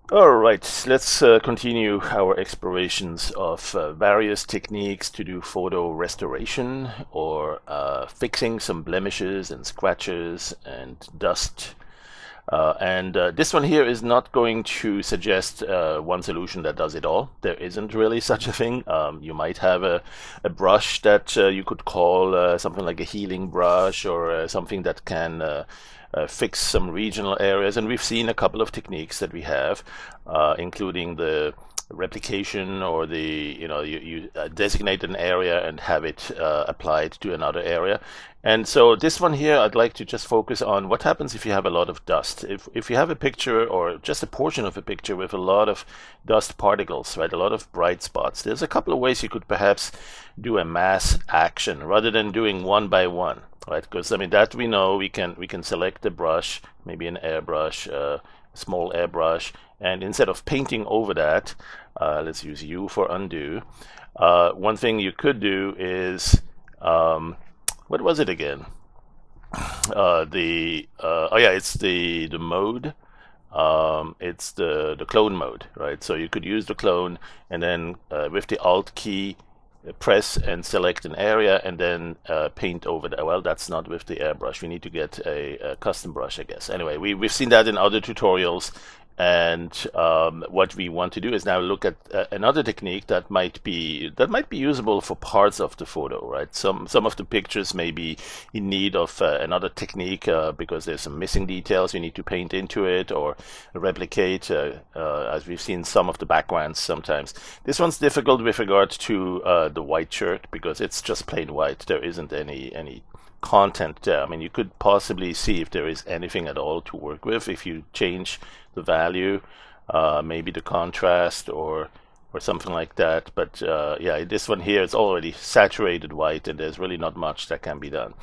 All right, let's continue our explorations of various techniques to do photo restoration or fixing some blemishes and scratches and dust. And this one here is not going to suggest one solution that does it all. There isn't really such a thing. You might have a brush that you could call something like a healing brush or something that can fix some regional areas. And we've seen a couple of techniques that we have, including the replication or you designate an area and have it applied to another area. And so this one here, I'd like to just focus on what happens if you have a lot of dust. If you have a picture or just a portion of a picture with a lot of dust particles, right, a lot of bright spots, there's a couple of ways you could perhaps do a mass action rather than doing one by one, right? Because I mean that we know we can select the brush, maybe an airbrush, small airbrush, and instead of painting over that, let's use U for undo. One thing you could do is what was it again? The oh yeah, it's the mode. It's the clone mode, right? So you could use the clone, and then with the Alt key, press and select an area, and then paint over that. Well, that's not with the airbrush. We need to get a custom brush, I guess. Anyway, we've seen that in other tutorials. And what we want to do is now look at another technique that might be usable for parts of the photo, right? Some of the pictures may be in need of another technique because there's some missing details you need to paint into it or replicate, as we've seen some of the backgrounds sometimes. This one's difficult with regard to the white shirt because it's just plain white. There isn't any content there. I mean, you could possibly see if there is anything at all to work with if you change the value, maybe the contrast or something like that. But yeah, this one here is already saturated white, and there's really not much that can be done.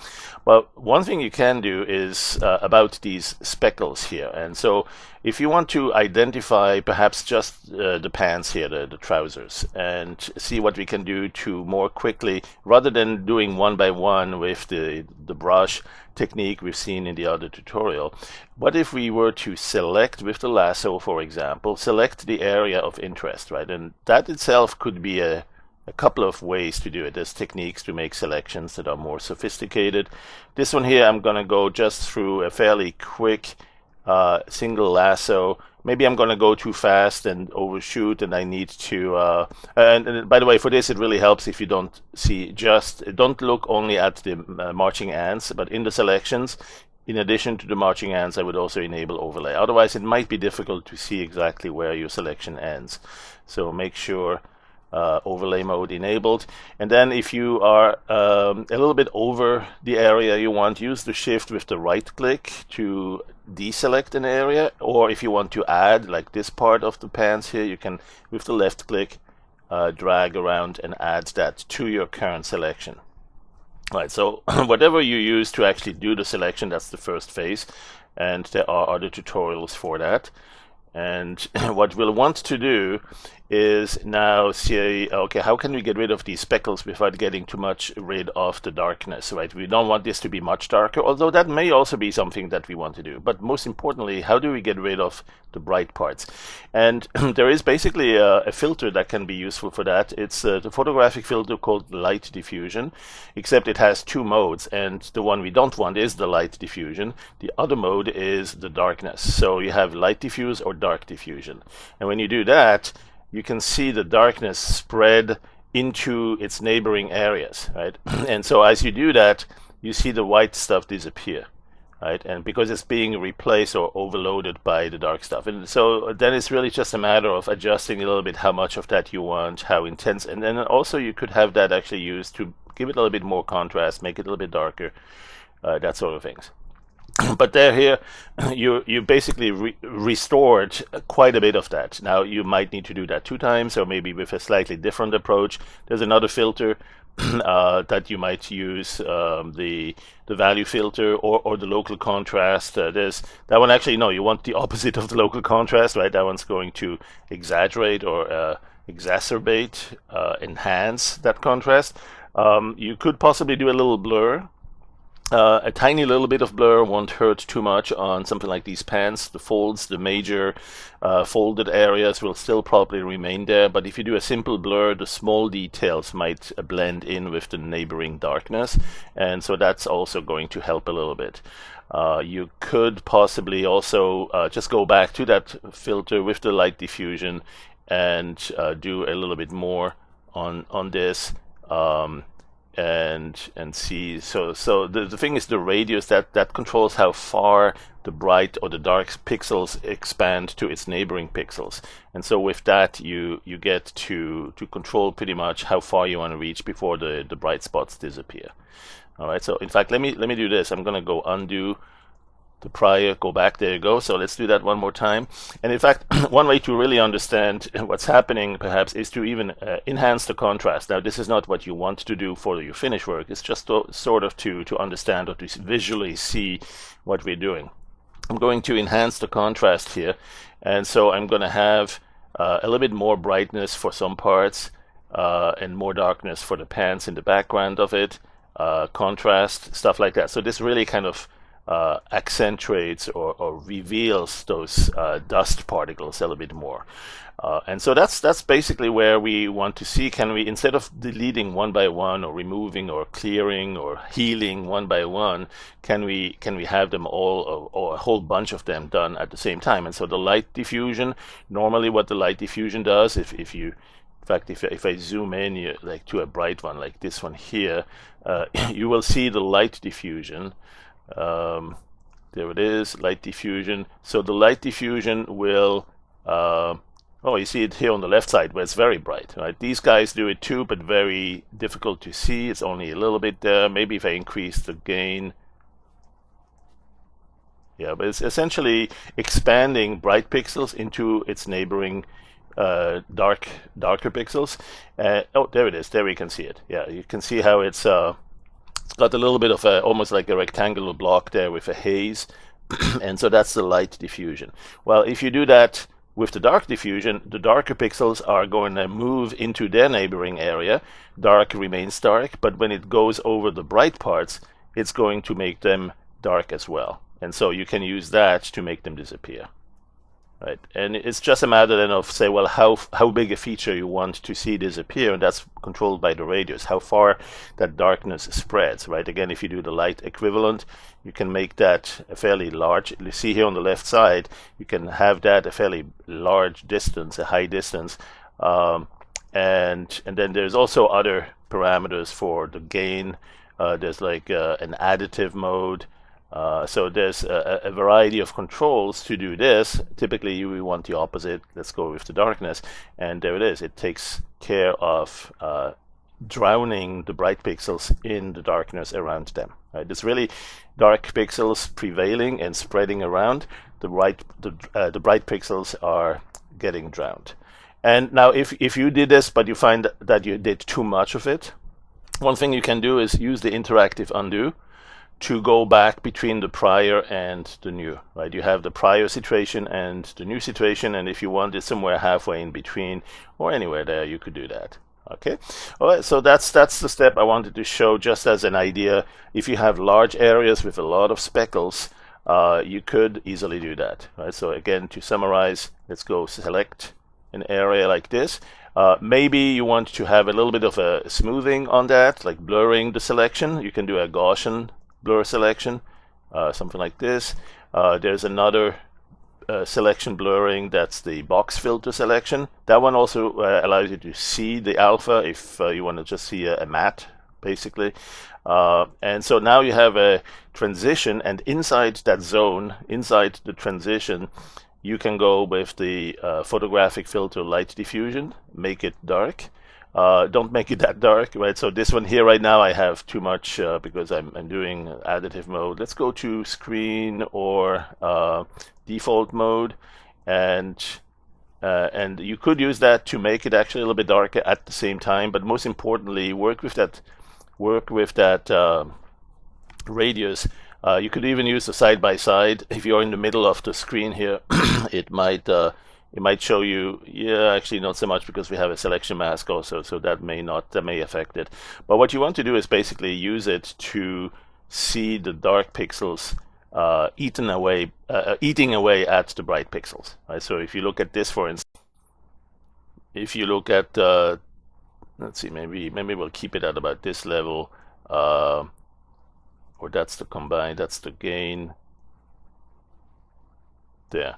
Well, one thing you can do is about these speckles here. And so if you want to identify perhaps just the pants here, the trousers, and see what we can do to more quickly, rather than doing one by one with the brush technique we've seen in the other tutorial, what if we were to select with the lasso, for example, select the area of interest, right? And that itself could be a couple of ways to do it. There's techniques to make selections that are more sophisticated. This one here, I'm going to go just through a fairly quick single lasso. Maybe I'm going to go too fast and overshoot, and I need to. And by the way, for this, it really helps if you don't look only at the marching ants, but in the selections, in addition to the marching ants, I would also enable overlay. Otherwise, it might be difficult to see exactly where your selection ends. So make sure overlay mode enabled. And then if you are a little bit over the area you want, use the shift with the right click to deselect an area. Or if you want to add, like this part of the pants here, you can, with the left click, drag around and add that to your current selection. Right, so whatever you use to actually do the selection, that's the first phase. And there are other tutorials for that. And what we'll want to do is now say, okay, how can we get rid of these speckles without getting too much rid of the darkness, right? We don't want this to be much darker, although that may also be something that we want to do. But most importantly, how do we get rid of the bright parts? And there is basically a filter that can be useful for that. It's the photographic filter called light diffusion, except it has two modes, and the one we don't want is the light diffusion. The other mode is the darkness. So you have light diffuse or dark diffusion. And when you do that, you can see the darkness spread into its neighboring areas, right? And so as you do that, you see the white stuff disappear, right? And because it's being replaced or overloaded by the dark stuff. And so then it's really just a matter of adjusting a little bit how much of that you want, how intense. And then also you could have that actually used to give it a little bit more contrast, make it a little bit darker, that sort of things. But here, you basically restored quite a bit of that. Now you might need to do that 2 times, or maybe with a slightly different approach. There's another filter that you might use, the value filter or the local contrast. There's that one actually. No, you want the opposite of the local contrast, right? That one's going to exaggerate or exacerbate, enhance that contrast. You could possibly do a little blur. A tiny little bit of blur won't hurt too much on something like these pants. The folds, the major folded areas will still probably remain there, but if you do a simple blur, the small details might blend in with the neighboring darkness, and so that's also going to help a little bit. You could possibly also just go back to that filter with the light diffusion and do a little bit more on this. And see, so the thing is, the radius that controls how far the bright or the dark pixels expand to its neighboring pixels, and so with that you get to control pretty much how far you want to reach before the bright spots disappear. All right, so in fact, let me do this. I'm going to go undo the prior, go back. There you go. So let's do that one more time. And in fact, one way to really understand what's happening perhaps is to even enhance the contrast. Now, this is not what you want to do for your finish work. It's just sort of to understand or to visually see what we're doing. I'm going to enhance the contrast here, and so I'm going to have a little bit more brightness for some parts and more darkness for the pants in the background of it, contrast, stuff like that. So this really kind of accentuates or reveals those dust particles a little bit more. And so that's basically where we want to see, can we, instead of deleting one by one or removing or clearing or healing one by one, can we have them all, or a whole bunch of them done at the same time? And so the light diffusion, normally what the light diffusion does, if you, in fact, if I zoom in like to a bright one like this one here, you will see the light diffusion. There it is, light diffusion. So the light diffusion will, oh, you see it here on the left side where it's very bright, right? These guys do it too, but very difficult to see. It's only a little bit there. Maybe if I increase the gain. Yeah, but it's essentially expanding bright pixels into its neighboring darker pixels. Oh, there it is. There we can see it. Yeah, you can see how it's got a little bit of almost like a rectangular block there with a haze. And so that's the light diffusion. Well, if you do that with the dark diffusion, the darker pixels are going to move into their neighboring area. Dark remains dark, but when it goes over the bright parts, it's going to make them dark as well. And so you can use that to make them disappear. Right. And it's just a matter then of, say, well, how big a feature you want to see disappear, and that's controlled by the radius, how far that darkness spreads, right? Again, if you do the light equivalent, you can make that a fairly large. You see here on the left side, you can have that a fairly large distance, a high distance, and then there's also other parameters for the gain. There's like an additive mode. So there's a variety of controls to do this. Typically, we want the opposite. Let's go with the darkness. And there it is. It takes care of drowning the bright pixels in the darkness around them. Right? It's really dark pixels prevailing and spreading around. The bright pixels are getting drowned. And now, if you did this, but you find that you did too much of it, one thing you can do is use the interactive undo to go back between the prior and the new, right? You have the prior situation and the new situation, and if you want it somewhere halfway in between or anywhere there, you could do that. Okay, all right, so that's the step I wanted to show just as an idea. If you have large areas with a lot of speckles, you could easily do that, right? So again, to summarize, let's go select an area like this. Maybe you want to have a little bit of a smoothing on that, like blurring the selection. You can do a Gaussian blur selection, something like this. There's another selection blurring, that's the box filter selection. That one also allows you to see the alpha if you want to just see a matte, basically. And so now you have a transition, and inside that zone, inside the transition, you can go with the photographic filter light diffusion, make it dark. Don't make it that dark, right? So this one here right now I have too much because I'm doing additive mode. Let's go to screen or default mode, and you could use that to make it actually a little bit darker at the same time. But most importantly, work with that radius. You could even use the side by side. If you're in the middle of the screen here, it might show you, yeah, actually not so much because we have a selection mask also, so that may affect it. But what you want to do is basically use it to see the dark pixels eating away at the bright pixels. Right? So if you look at this, for instance, if you look at let's see, maybe we'll keep it at about this level, or that's the combined, that's the gain there.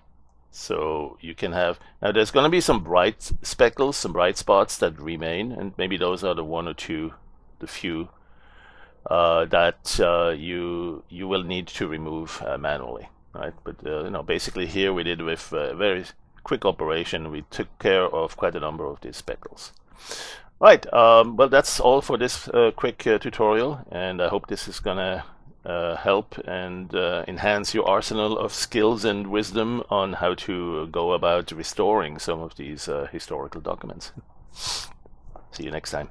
So you can have, now there's going to be some bright speckles, some bright spots that remain, and maybe those are the one or two, the few that you will need to remove manually, right? But basically here we did with a very quick operation, we took care of quite a number of these speckles. Right, well, that's all for this quick tutorial, and I hope this is gonna help and enhance your arsenal of skills and wisdom on how to go about restoring some of these historical documents. See you next time.